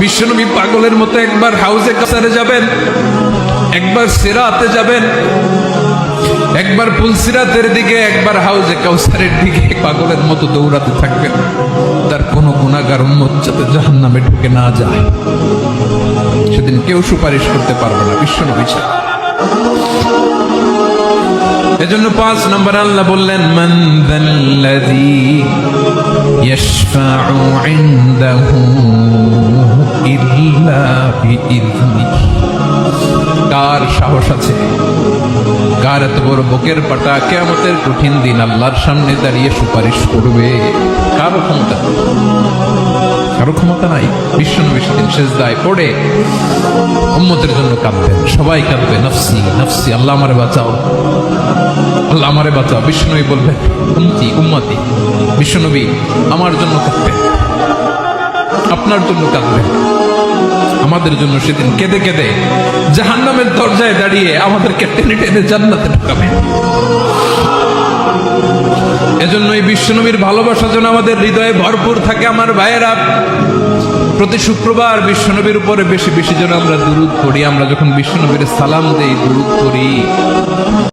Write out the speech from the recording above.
বিশ্বনবী পাগলের মতো একবার হাউজে কাসারে যাবেন, একবার সিরাতে যাবেন, একবার পুলসিরাতের দিকে, একবার হাউজে কাউসারের দিকে পাগলের মতো দৌড়াতে থাকবেন। তার কোনো গুনাহগার উম্মত যাতে জাহান্নামে ঢুকে না যায়, সেদিন কেউ সুপারিশ করতে পারবে না বিশ্বনবী ছাড়া। এজন্য 5 নম্বর আল্লাহ বললেন, মান যাল্লাযী ইয়াশফাউ ইনদাহু ইল্লা বিইযনিহি। কার সাহস আছে, কার এত বড় বুকের পাটা কিয়ামতের কঠিন দিন আল্লাহর সামনে দাঁড়িয়ে সুপারিশ করবে? কারো ক্ষমতা, কারো ক্ষমতা নাই। বিশ্বনবী সেদিন সেজদায় পড়ে উম্মতের জন্য কাঁদবেন, সবাই কাঁদবে, নফসি নফসি, আল্লাহ আমারে বাঁচাও, আল্লাহ আমারে বাঁচাও। বিশ্বনবী বলবেন, উম্মতি উম্মতি। বিশ্বনবী আমার জন্য কাঁদবেন, আপনার জন্য কাঁদবেন, আমাদের জন্য সেদিন কেঁদে কেঁদে জাহান্নামের দরজায় দাঁড়িয়ে আমাদেরকে টেনে টেনে জান্নাতে ঢুকাবেন। এজন্যই বিশ্বনবীর ভালোবাসা যেন আমাদের হৃদয়ে ভরপুর থাকে। আমার ভাইয়েরা, প্রতি শুক্রবার বিশ্বনবীর উপরে বেশি বেশি যেন আমরা দুরূদ পড়ি। আমরা যখন বিশ্বনবীর সালাম দেই, দুরূদ পড়ি,